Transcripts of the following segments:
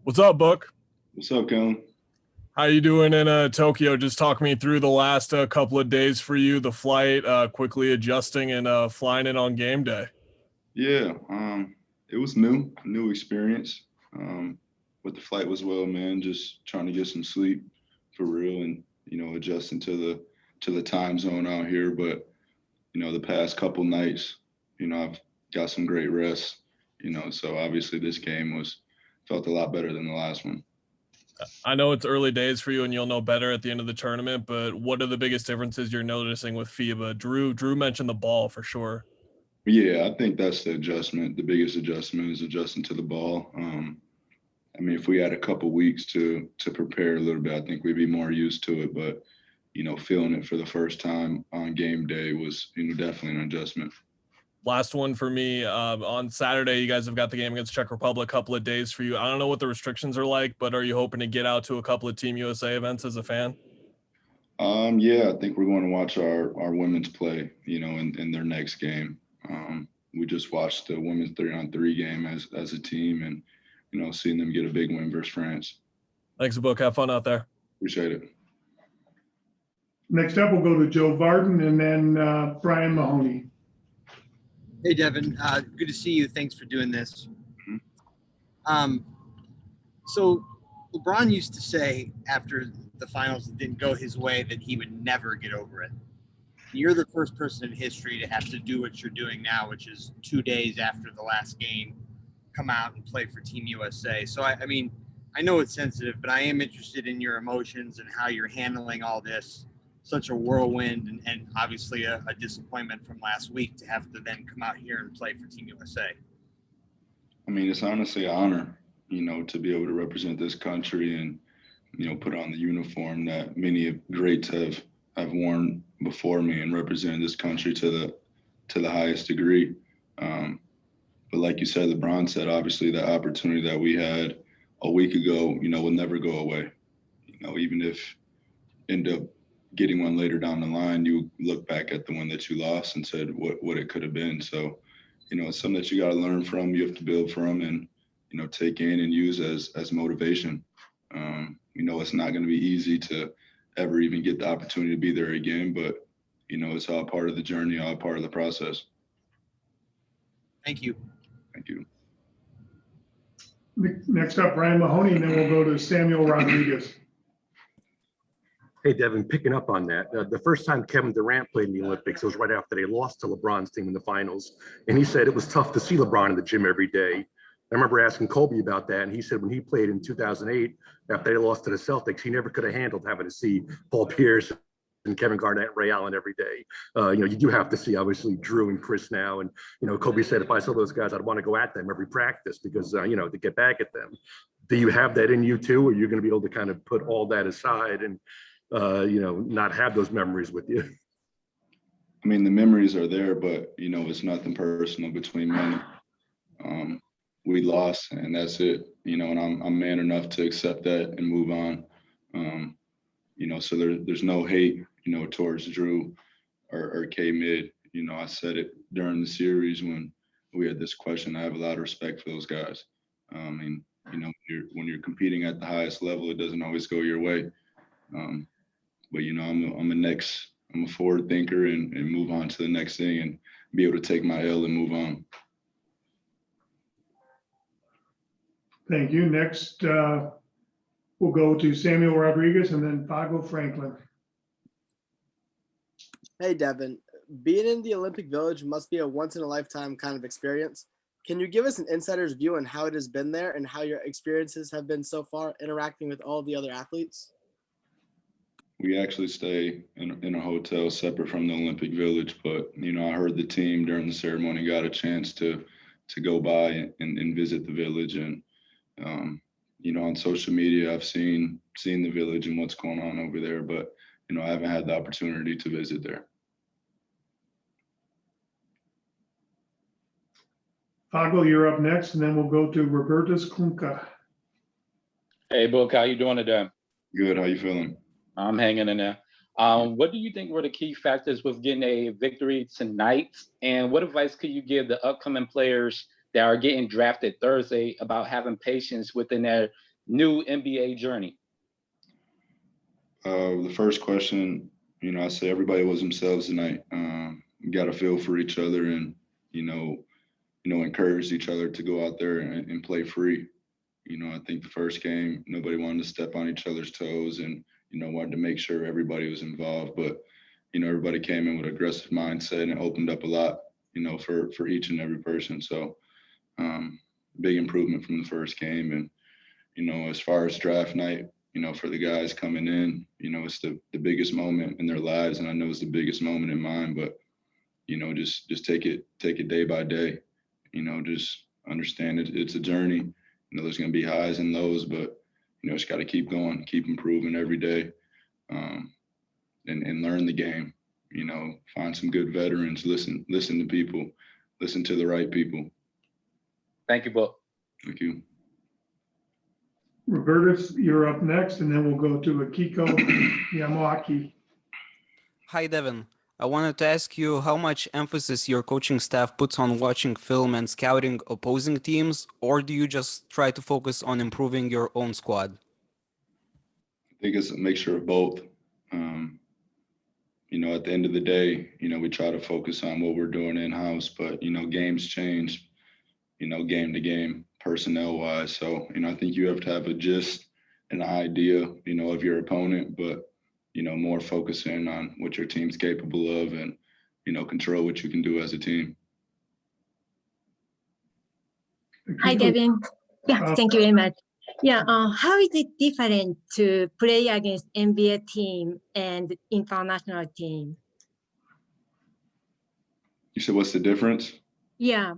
What's up, Book? What's up, Kellen? How you doing in Tokyo? Just talk me through the last couple of days for you, the flight, quickly adjusting and flying in on game day. Yeah, it was new experience. But the flight was well, man. Just trying to get some sleep for real, and adjusting to the time zone out here. But the past couple nights, I've got some great rest. So obviously this game felt a lot better than the last one. I know it's early days for you, and you'll know better at the end of the tournament. But what are the biggest differences you're noticing with FIBA? Drew mentioned the ball for sure. Yeah, I think that's the adjustment. The biggest adjustment is adjusting to the ball. If we had a couple weeks to prepare a little bit, I think we'd be more used to it. But feeling it for the first time on game day was definitely an adjustment. Last one for me. On Saturday, you guys have got the game against Czech Republic. Couple of days for you. I don't know what the restrictions are like, but are you hoping to get out to a couple of Team USA events as a fan? Yeah, I think we're going to watch our women's play. In their next game. We just watched the women's 3-on-3 game as a team, and seeing them get a big win versus France. Thanks, Book. Have fun out there. Appreciate it. Next up, we'll go to Joe Barton and then Brian Mahoney. Hey, Devin. Good to see you. Thanks for doing this. So LeBron used to say after the finals didn't go his way that he would never get over it. You're the first person in history to have to do what you're doing now, which is 2 days after the last game, come out and play for Team USA. So, I know it's sensitive, but I am interested in your emotions and how you're handling all this. Such a whirlwind and obviously a disappointment from last week to have to then come out here and play for Team USA. It's honestly an honor, to be able to represent this country and, put on the uniform that many greats have worn before me and represented this country to the highest degree. But like you said, LeBron said, obviously the opportunity that we had a week ago, will never go away. Even if end up getting one later down the line, you look back at the one that you lost and said what it could have been. So, it's something that you got to learn from, you have to build from, and, take in and use as motivation. It's not going to be easy to ever even get the opportunity to be there again, but, it's all part of the journey, all part of the process. Thank you. Thank you. Next up, Brian Mahoney, and then we'll go to Samuel Rodriguez. Hey, Devin, picking up on that, the first time Kevin Durant played in the Olympics, it was right after they lost to LeBron's team in the finals. And he said it was tough to see LeBron in the gym every day. I remember asking Kobe about that, and he said when he played in 2008, after they lost to the Celtics, he never could have handled having to see Paul Pierce and Kevin Garnett, Ray Allen every day. You do have to see, obviously, Drew and Chris now. And, Kobe said, if I saw those guys, I'd want to go at them every practice because, to get back at them. Do you have that in you too, or you're going to be able to kind of put all that aside and not have those memories with you? The memories are there, but, it's nothing personal between men. We lost and that's it, and I'm man enough to accept that and move on. So there's no hate, towards Drew or K-Mid. I said it during the series when we had this question. I have a lot of respect for those guys. When you're competing at the highest level, it doesn't always go your way. But I'm a forward thinker and move on to the next thing and be able to take my L and move on. Thank you. Next, we'll go to Samuel Rodriguez and then Fago Franklin. Hey, Devin. Being in the Olympic Village must be a once-in-a-lifetime kind of experience. Can you give us an insider's view on how it has been there and how your experiences have been so far interacting with all the other athletes? We actually stay in a hotel separate from the Olympic Village, but, I heard the team during the ceremony got a chance to go by and visit the village. And, on social media, I've seen the village and what's going on over there, but, I haven't had the opportunity to visit there. Fago, you're up next, and then we'll go to Robertus Kunka. Hey, Book, how you doing today? Good. How you feeling? I'm hanging in there. What do you think were the key factors with getting a victory tonight? And what advice could you give the upcoming players that are getting drafted Thursday about having patience within their new NBA journey? The first question, I say everybody was themselves tonight. Got a feel for each other and, encouraged each other to go out there and play free. I think the first game, nobody wanted to step on each other's toes and, wanted to make sure everybody was involved. But, everybody came in with an aggressive mindset and it opened up a lot, for each and every person. So big improvement from the first game. And, as far as draft night, for the guys coming in, it's the biggest moment in their lives. And I know it's the biggest moment in mine, but, just take it day by day, just understand it's a journey. There's going to be highs and lows, but, just got to keep going, keep improving every day, and learn the game, find some good veterans, listen to people, listen to the right people. Thank you, Book. Thank you. Robertus, you're up next, and then we'll go to Akiko Yamaki. Hi, Devin. I wanted to ask you how much emphasis your coaching staff puts on watching film and scouting opposing teams, or do you just try to focus on improving your own squad? I think it's a mixture of both. At the end of the day, we try to focus on what we're doing in-house, but, games change, game to game, personnel-wise. So, I think you have to have a gist and an idea, of your opponent, but, more focusing on what your team's capable of and, control what you can do as a team. Hi, Devin. Yeah, thank you very much. Yeah, how is it different to play against NBA team and international team? You said, what's the difference? Yeah.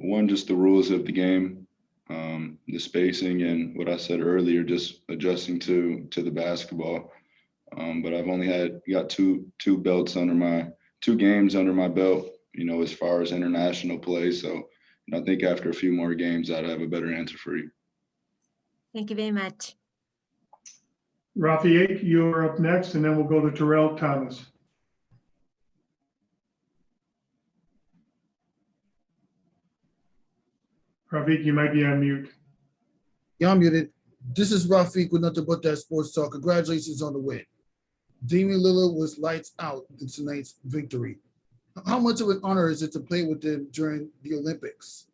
One, just the rules of the game, the spacing, and what I said earlier, just adjusting to the basketball. But I've only got two games under my belt, as far as international play. So I think after a few more games, I'd have a better answer for you. Thank you very much. Rafiq, you're up next, and then we'll go to Terrell Thomas. Rafiq, you might be on mute. Yeah, I'm muted. This is Rafiq with Nothing But That Sports Talk. Congratulations on the win. Damian Lillard was lights out in tonight's victory. How much of an honor is it to play with them during the Olympics?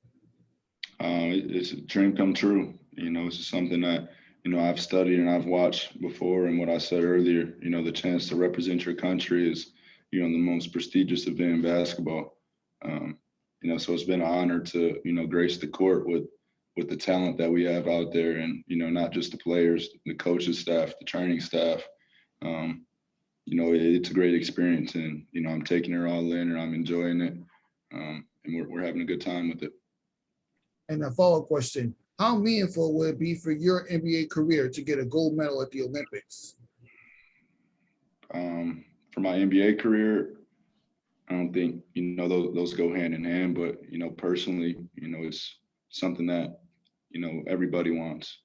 It's a dream come true. It's something that, I've studied and I've watched before. And what I said earlier, the chance to represent your country is, the most prestigious event in basketball. So it's been an honor to, grace the court with the talent that we have out there and, not just the players, the coaches staff, the training staff. It's a great experience and, I'm taking it all in and I'm enjoying it. And we're having a good time with it. And a follow-up question, how meaningful would it be for your NBA career to get a gold medal at the Olympics? For my NBA career, I don't think, those go hand in hand, but, personally, it's something that, everybody wants.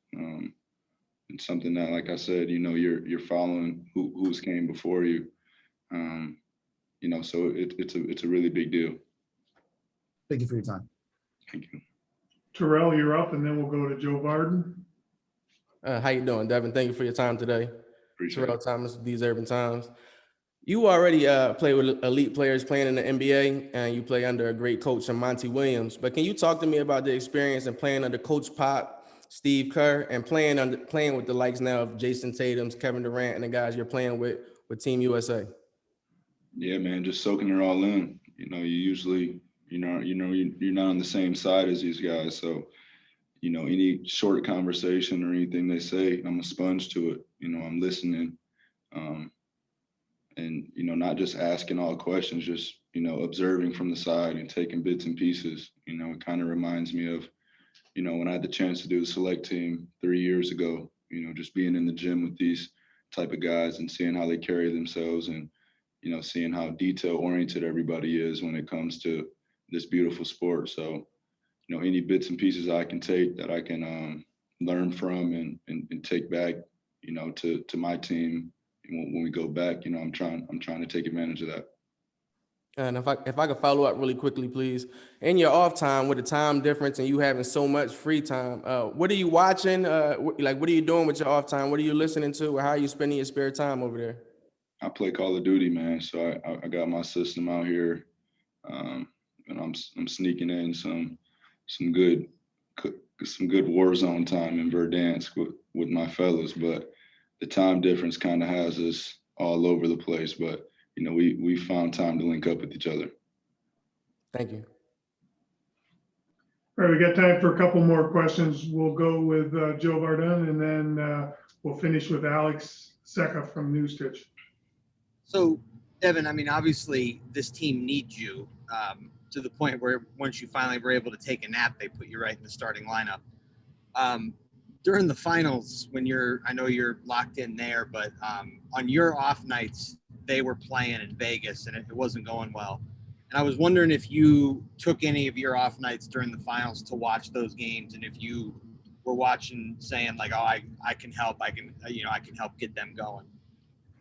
It's something that, like I said, you're following who's came before you. So it's a really big deal. Thank you for your time. Thank you. Terrell, you're up, and then we'll go to Joe Barton. How you doing, Devin? Thank you for your time today. Appreciate Terrell it. Thomas, These Urban Times. You already play with elite players playing in the NBA, and you play under a great coach, Monty Williams. But can you talk to me about the experience and playing under Coach Pop, Steve Kerr, and playing with the likes now of Jason Tatum's, Kevin Durant, and the guys you're playing with Team USA? Yeah, man, just soaking it all in. You usually, you're not on the same side as these guys. So, any short conversation or anything they say, I'm a sponge to it. I'm listening. And, not just asking all questions, just, observing from the side and taking bits and pieces. It kind of reminds me of, when I had the chance to do the select team 3 years ago, just being in the gym with these type of guys and seeing how they carry themselves and, seeing how detail oriented everybody is when it comes to this beautiful sport. So, any bits and pieces I can take that I can learn from and take back, to my team. And when we go back, I'm trying to take advantage of that. And if I could follow up really quickly, please. In your off time, with the time difference and you having so much free time, what are you watching? What are you doing with your off time? What are you listening to? Or how are you spending your spare time over there? I play Call of Duty, man. So I got my system out here, and I'm sneaking in some good Warzone time in Verdansk with my fellas. But the time difference kind of has us all over the place. But we found time to link up with each other. Thank you. All right, we got time for a couple more questions. We'll go with Joe Barton, and then we'll finish with Alex Secca from News Stitch. So, Devin, I mean, obviously this team needs you to the point where once you finally were able to take a nap, they put you right in the starting lineup. During the finals, I know you're locked in there, but on your off nights, they were playing in Vegas and it wasn't going well. And I was wondering if you took any of your off nights during the finals to watch those games, and if you were watching, saying like, "Oh, I can help. I can help get them going."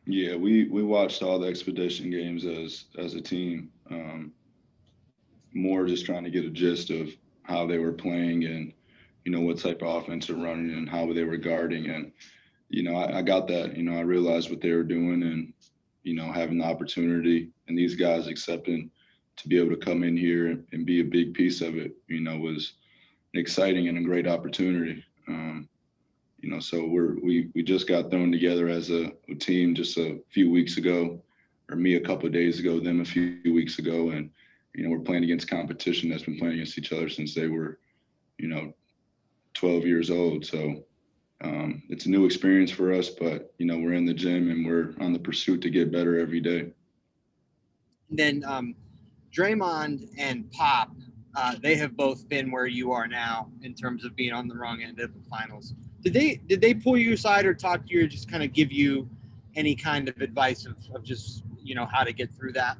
Yeah, we watched all the expedition games as a team. More just trying to get a gist of how they were playing and what type of offense they're running and how they were guarding. And I got that. I realized what they were doing, and having the opportunity and these guys accepting to be able to come in here and be a big piece of it, was an exciting and a great opportunity. So we just got thrown together as a team just a few weeks ago, or me a couple of days ago, them a few weeks ago. And, we're playing against competition that's been playing against each other since they were, 12 years old. So it's a new experience for us, but, we're in the gym and we're on the pursuit to get better every day. And then Draymond and Pop, they have both been where you are now in terms of being on the wrong end of the finals. Did they pull you aside or talk to you, or just kind of give you any kind of advice of just, how to get through that?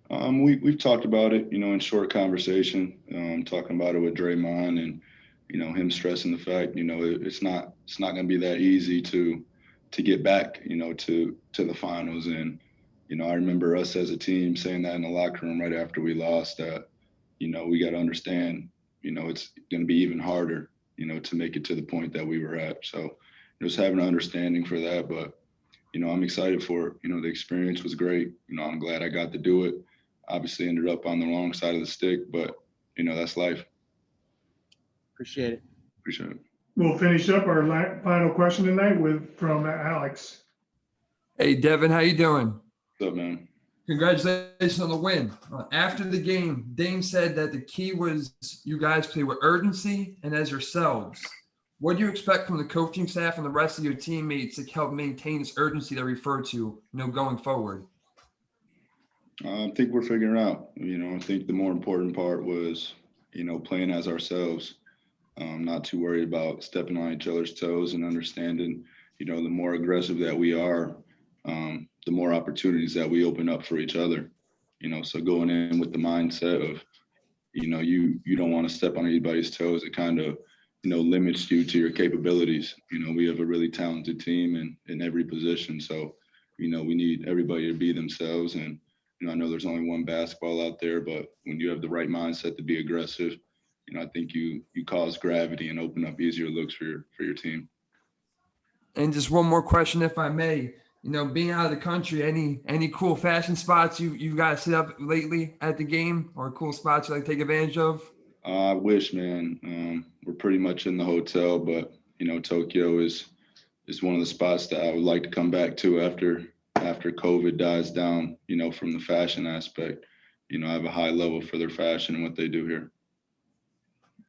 We've talked about it, in short conversation, talking about it with Draymond and, him stressing the fact, it's not going to be that easy to get back, to the finals. And, I remember us as a team saying that in the locker room right after we lost, that, we got to understand, it's going to be even harder, to make it to the point that we were at. So just having an understanding for that. But, I'm excited for it. The experience was great. I'm glad I got to do it. Obviously ended up on the wrong side of the stick, but, that's life. Appreciate it. Appreciate it. We'll finish up our final question tonight from Alex. Hey, Devin, how you doing? What's up, man? Congratulations on the win. After the game, Dame said that the key was you guys play with urgency and as yourselves. What do you expect from the coaching staff and the rest of your teammates to help maintain this urgency that I referred to, going forward? I think we're figuring out. I think the more important part was, playing as ourselves. Not too worried about stepping on each other's toes and understanding, the more aggressive that we are, the more opportunities that we open up for each other. So going in with the mindset of, you don't want to step on anybody's toes. It kind of, limits you to your capabilities. We have a really talented team in every position. So, we need everybody to be themselves. And, I know there's only one basketball out there, but when you have the right mindset to be aggressive, I think you cause gravity and open up easier looks for your team. And just one more question, if I may. Being out of the country, any cool fashion spots you guys set up lately at the game, or cool spots you like to take advantage of? I wish, man. We're pretty much in the hotel, but Tokyo is one of the spots that I would like to come back to after COVID dies down. From the fashion aspect. I have a high level for their fashion and what they do here.